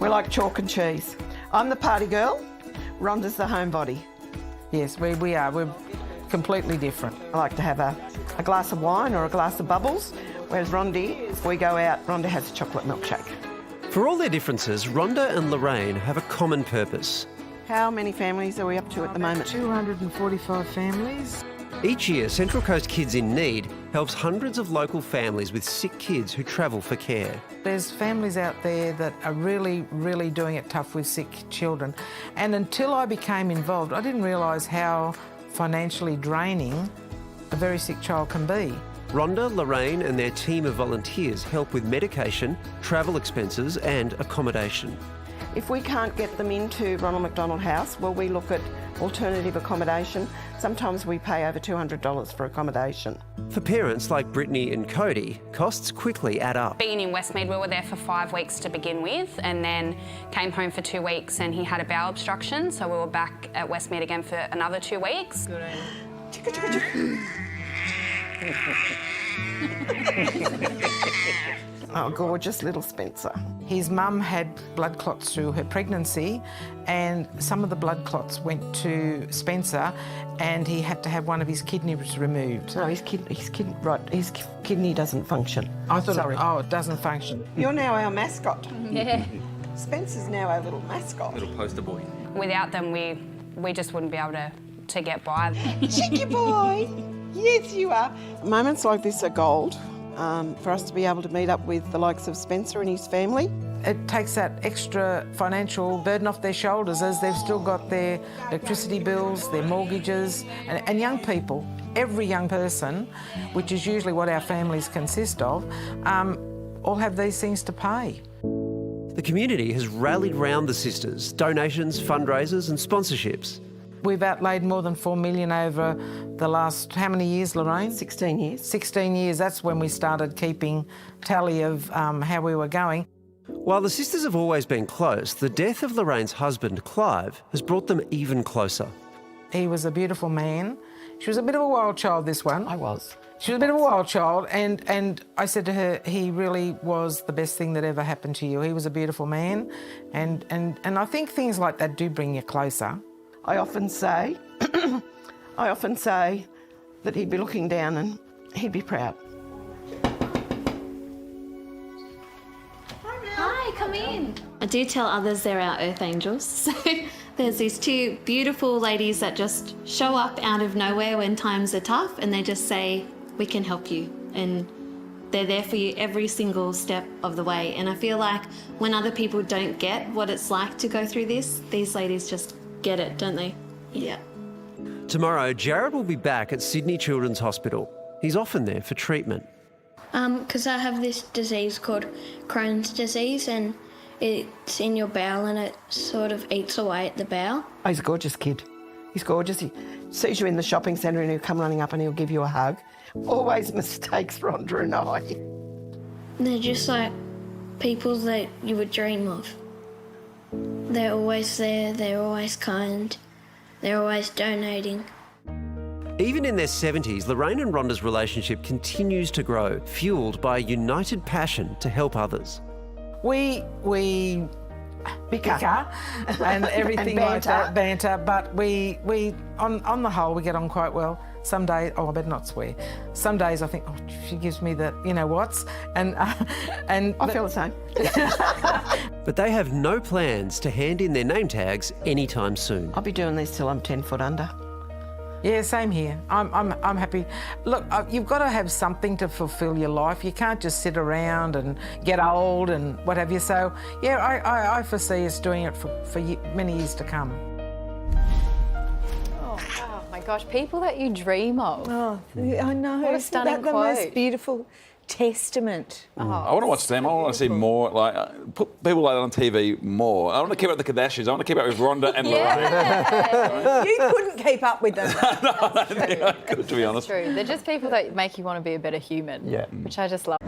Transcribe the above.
We like chalk and cheese. I'm the party girl, Rhonda's the homebody. Yes, we are. We're completely different. I like to have a glass of wine or a glass of bubbles, whereas Rhonda, if we go out, Rhonda has a chocolate milkshake. For all their differences, Rhonda and Lorraine have a common purpose. How many families are we up to at the moment? 245 families. Each year, Central Coast Kids in Need helps hundreds of local families with sick kids who travel for care. There's families out there that are really, really doing it tough with sick children. And until I became involved, I didn't realise how financially draining a very sick child can be. Rhonda, Lorraine and their team of volunteers help with medication, travel expenses and accommodation. If we can't get them into Ronald McDonald House, well, we look at alternative accommodation. Sometimes we pay over $200 for accommodation. For parents like Brittany and Cody, costs quickly add up. Being in Westmead, we were there for 5 weeks to begin with and then came home for 2 weeks and he had a bowel obstruction, so we were back at Westmead again for another 2 weeks. Oh, gorgeous little Spencer. His mum had blood clots through her pregnancy and some of the blood clots went to Spencer and he had to have one of his kidneys removed. No, his kidney doesn't function. I thought, Sorry. it doesn't function. You're now our mascot. Yeah. Spencer's now our little mascot. Little poster boy. Without them, we just wouldn't be able to get by. Cheeky boy. Yes, you are. Moments like this are gold for us to be able to meet up with the likes of Spencer and his family. It takes that extra financial burden off their shoulders as they've still got their electricity bills, their mortgages, and young people. Every young person, which is usually what our families consist of, all have these things to pay. The community has rallied round the sisters, donations, fundraisers and sponsorships. We've outlaid more than $4 million over the last, how many years, Lorraine? 16 years. 16 years. That's when we started keeping tally of how we were going. While the sisters have always been close, the death of Lorraine's husband, Clive, has brought them even closer. He was a beautiful man. She was a bit of a wild child, this one. I was. She was a bit of a wild child, and I said to her, he really was the best thing that ever happened to you. He was a beautiful man, and I think things like that do bring you closer. I often say that he'd be looking down and he'd be proud. Hi, come in. I do tell others they're our earth angels. So there's these two beautiful ladies that just show up out of nowhere when times are tough and they just say, we can help you. And they're there for you every single step of the way. And I feel like when other people don't get what it's like to go through this, these ladies just get it, don't they? Yeah. Tomorrow, Jared will be back at Sydney Children's Hospital. He's often there for treatment. Because I have this disease called Crohn's disease and it's in your bowel and it sort of eats away at the bowel. Oh, he's a gorgeous kid. He's gorgeous. He sees you in the shopping centre and he'll come running up and he'll give you a hug. Always mistakes Rhonda and I. They're just like people that you would dream of. They're always there, they're always kind, they're always donating. Even in their 70s, Lorraine and Rhonda's relationship continues to grow, fuelled by a united passion to help others. We bicker and everything And like that, banter, but we on the whole, we get on quite well. Some days, I better not swear. Some days I think, oh, she gives me the, you know whats, and I feel the same. But they have no plans to hand in their name tags anytime soon. I'll be doing this till I'm 10 foot under. Yeah, same here. I'm happy. Look, you've got to have something to fulfil your life. You can't just sit around and get old and what have you. So, yeah, I foresee us doing it for many years to come. Oh my gosh, people that you dream of. Oh, I know. What a Isn't stunning that the quote. most beautiful testament? I want to watch them. I want to see more, put people like that on TV more. I want to keep up with the Kardashians. I want to keep up with Rhonda and Lorraine. You couldn't keep up with them. I don't think I could, to be honest. True. They're just people that make you want to be a better human. Yeah. Which I just love.